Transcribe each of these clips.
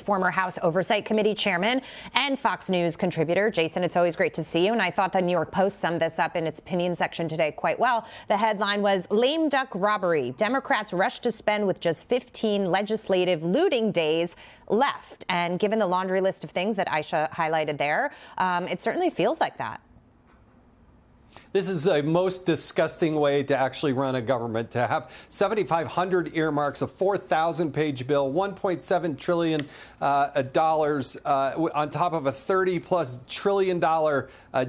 former House Oversight Committee chairman and Fox News contributor. Jason, it's always great to see you. And I thought the New York Post summed this up in its opinion section today quite well. The headline was "Lame Duck Robbery. Democrats rush to spend with just 15 legislative looting days left." And given the laundry list of things that Aisha highlighted there, it certainly feels like that. This is the most disgusting way to actually run a government, to have 7,500 earmarks, a 4,000-page bill, $1.7 trillion on top of a $30+ trillion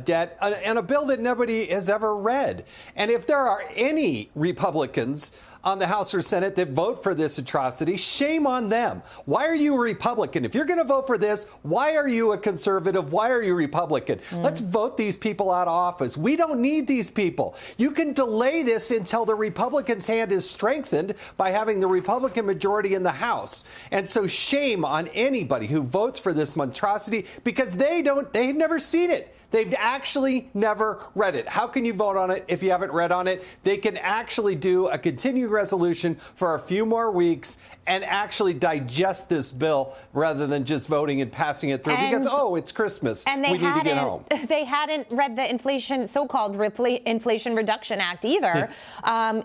debt, and a bill that nobody has ever read. And if there are any Republicans on the House or Senate that vote for this atrocity, shame on them. Why are you a Republican? If you're going to vote for this, why are you a conservative? Why are you Republican? Let's vote these people out of office. We don't need these people. You can delay this until the Republicans' hand is strengthened by having the Republican majority in the House. And so shame on anybody who votes for this monstrosity, because they've never seen it. They've actually never read it. How can you vote on it if you haven't read on it? They can actually do a continuing resolution for a few more weeks and actually digest this bill rather than just voting and passing it through because, oh, it's Christmas. And we need to get home. They hadn't read the so-called Inflation Reduction Act either,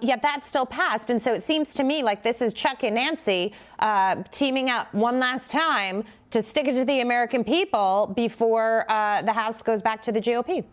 yet that still passed. And so it seems to me like this is Chuck and Nancy teaming up one last time to stick it to the American people before the House goes back to the GOP.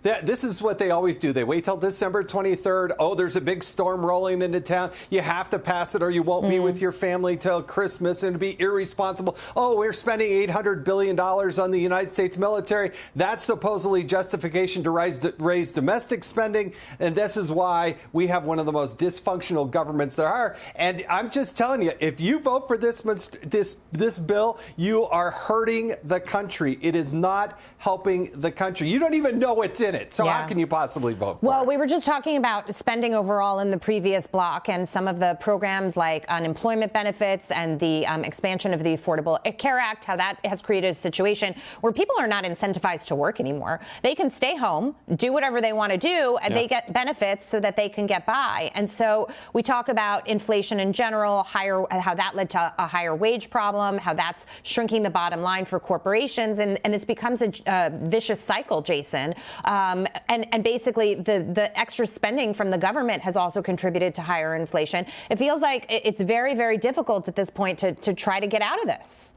This is what they always do. They wait till December 23rd. Oh, there's a big storm rolling into town. You have to pass it or you won't be with your family till Christmas, and to be irresponsible. Oh, we're spending $800 billion on the United States military. That's supposedly justification to raise domestic spending. And this is why we have one of the most dysfunctional governments there are. And I'm just telling you, if you vote for this bill, you are hurting the country. It is not helping the country. You don't even know what's in it. So how can you possibly vote for it? Well, we were just talking about spending overall in the previous block, and some of the programs like unemployment benefits and the expansion of the Affordable Care Act, how that has created a situation where people are not incentivized to work anymore. They can stay home, do whatever they want to do, and they get benefits so that they can get by. And so we talk about inflation in general, how that led to a higher wage problem, how that's shrinking the bottom line for corporations, and this becomes a vicious cycle, Jason. And basically, the extra spending from the government has also contributed to higher inflation. It feels like it's very, very difficult at this point to try to get out of this.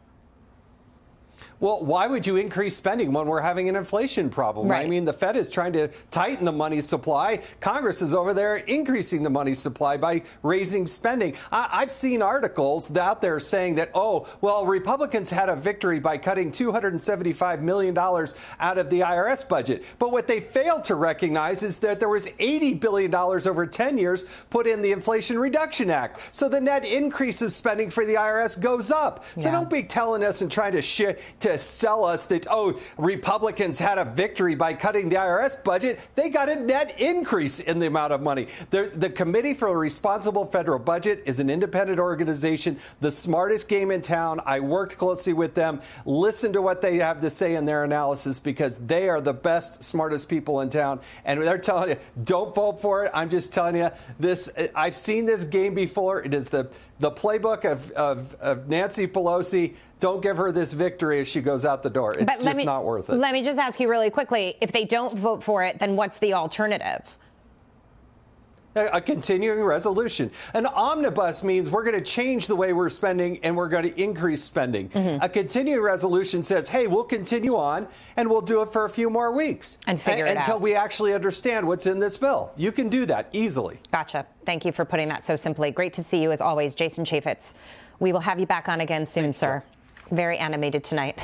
Well, why would you increase spending when we're having an inflation problem? Right. I mean, the Fed is trying to tighten the money supply. Congress is over there increasing the money supply by raising spending. I've seen articles out there saying that, oh, well, Republicans had a victory by cutting $275 million out of the IRS budget. But what they failed to recognize is that there was $80 billion over 10 years put in the Inflation Reduction Act. So the net increase in spending for the IRS goes up. So don't be telling us and trying to sell us that, oh, Republicans had a victory by cutting the IRS budget. They got a net increase in the amount of money. The Committee for a Responsible Federal Budget is an independent organization, the smartest game in town. I worked closely with them. Listen to what they have to say in their analysis, because they are the best, smartest people in town. And they're telling you, don't vote for it. I'm just telling you this. I've seen this game before. It is the playbook of Nancy Pelosi. Don't give her this victory as she goes out the door. It's just not worth it. Let me just ask you really quickly, if they don't vote for it, then what's the alternative? A continuing resolution. An omnibus means we're going to change the way we're spending and we're going to increase spending. A continuing resolution says, hey, we'll continue on and we'll do it for a few more weeks. And figure it out. Until we actually understand what's in this bill. You can do that easily. Gotcha. Thank you for putting that so simply. Great to see you as always, Jason Chaffetz. We will have you back on again soon, sir. Very animated tonight.